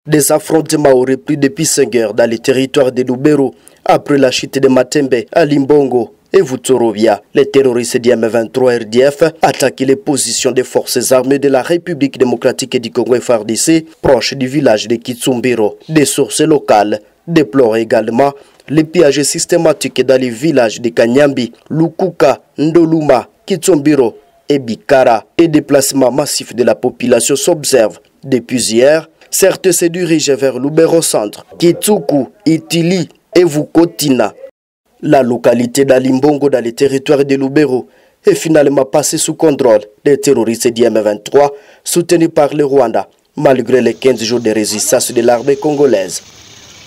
Des affrontements auraient pris depuis 5 heures dans les territoires de Lubero après la chute de Matembe à Limbongo et Vutorovia. Les terroristes du M23 RDF attaquent les positions des forces armées de la République démocratique du Congo FARDC proches du village de Kitsumbiro. Des sources locales déplorent également les pillages systématiques dans les villages de Kanyambi, Lukuka, Ndoluma, Kitsumbiro et Bikara. Et déplacements massifs de la population s'observent depuis hier. Certes se dirigent vers Lubero Centre, Kitsuku, Itili et Vukotina. La localité d'Alimbongo dans les territoires de Lubero est finalement passée sous contrôle des terroristes du M23 soutenus par le Rwanda malgré les 15 jours de résistance de l'armée congolaise.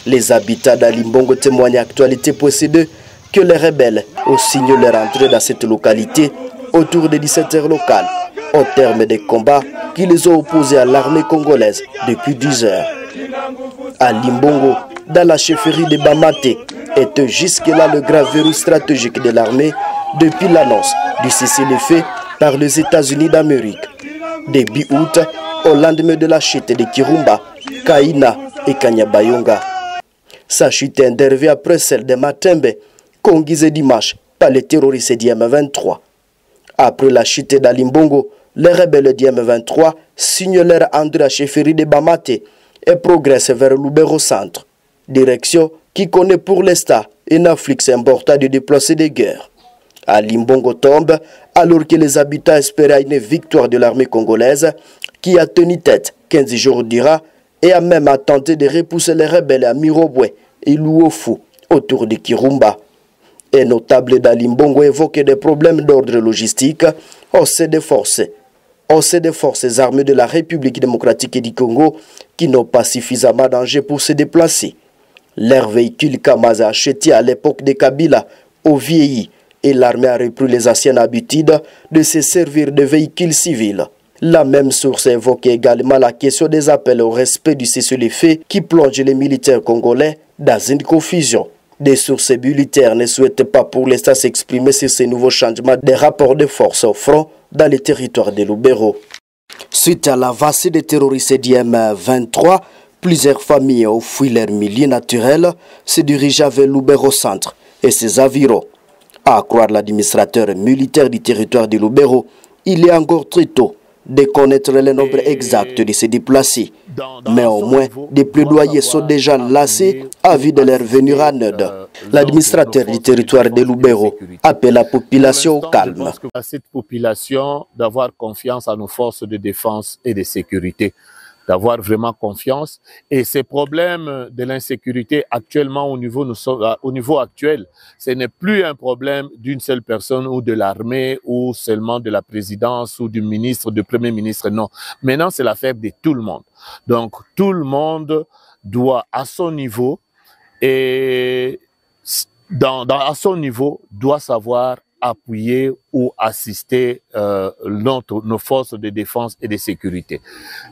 Les habitants d'Alimbongo témoignent à Actualité.cd que les rebelles ont signé leur entrée dans cette localité autour de 17 heures locales au terme des combats qui les ont opposés à l'armée congolaise depuis 10 heures. À Limbongo, dans la chefferie de Bamate, était jusque-là le grave verrou stratégique de l'armée depuis l'annonce du cessez-le-feu par les États-Unis d'Amérique. Début août, au lendemain de la chute de Kirumba, Kaina et Kanyabayonga. Sa chute intervient après celle de Matembe, conguisée dimanche par les terroristes du M23. Après la chute d'Alimbongo, les rebelles du M23 signent leur entrée à la chefferie de Bamate et progressent vers Lubero Centre, direction qui connaît pour l'instant un afflux important de déplacés de guerre. Alimbongo tombe alors que les habitants espéraient une victoire de l'armée congolaise qui a tenu tête 15 jours durant et a même tenté de repousser les rebelles à Mirobwe et Luofu autour de Kirumba. Un notable d'Alimbongo évoque des problèmes d'ordre logistique au sein des forces armées de la République démocratique du Congo qui n'ont pas suffisamment d'enjeux pour se déplacer. Leur véhicule Kamaz acheté à l'époque de Kabila ont vieilli et l'armée a repris les anciennes habitudes de se servir de véhicules civils. La même source évoque également la question des appels au respect du cessez-le-feu qui plonge les militaires congolais dans une confusion. Des sources militaires ne souhaitent pas pour l'instant s'exprimer sur ces nouveaux changements des rapports de force au front dans les territoires de Lubero. Suite à l'avancée des terroristes du M23, plusieurs familles ont fui leur milieu naturel, se dirigeant vers Lubero Centre et ses environs. À croire l'administrateur militaire du territoire de Lubero, il est encore très tôt de connaître le nombre exact de ces déplacés. Mais au moins, des plaidoyers sont déjà lancés à vue de leur venue à Neude. L'administrateur du territoire de Lubero appelle la population au calme. À cette population d'avoir confiance à nos forces de défense et de sécurité, d'avoir vraiment confiance. Et ces problèmes de l'insécurité actuellement au niveau actuel, ce n'est plus un problème d'une seule personne ou de l'armée ou seulement de la présidence ou du ministre, du premier ministre, non. Maintenant, c'est l'affaire de tout le monde. Donc, tout le monde doit, à son niveau, et à son niveau, doit savoir appuyer ou assister nos forces de défense et de sécurité.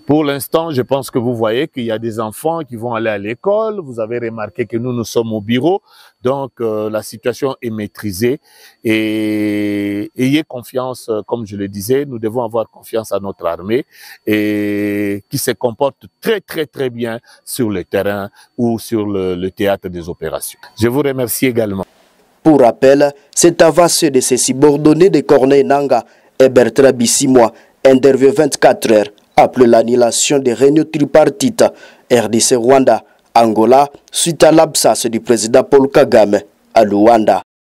Pour l'instant, je pense que vous voyez qu'il y a des enfants qui vont aller à l'école. Vous avez remarqué que nous sommes au bureau. Donc, la situation est maîtrisée. Et ayez confiance, comme je le disais, nous devons avoir confiance à notre armée et qui se comporte très, très, très bien sur le terrain ou sur le théâtre des opérations. Je vous remercie également. Pour rappel, cette avancée de ces subordonnés de Corneille Nanga et Bertrand Bissimois intervient 24 heures après l'annulation des réunions tripartites RDC Rwanda, Angola, suite à l'absence du président Paul Kagame à Luanda.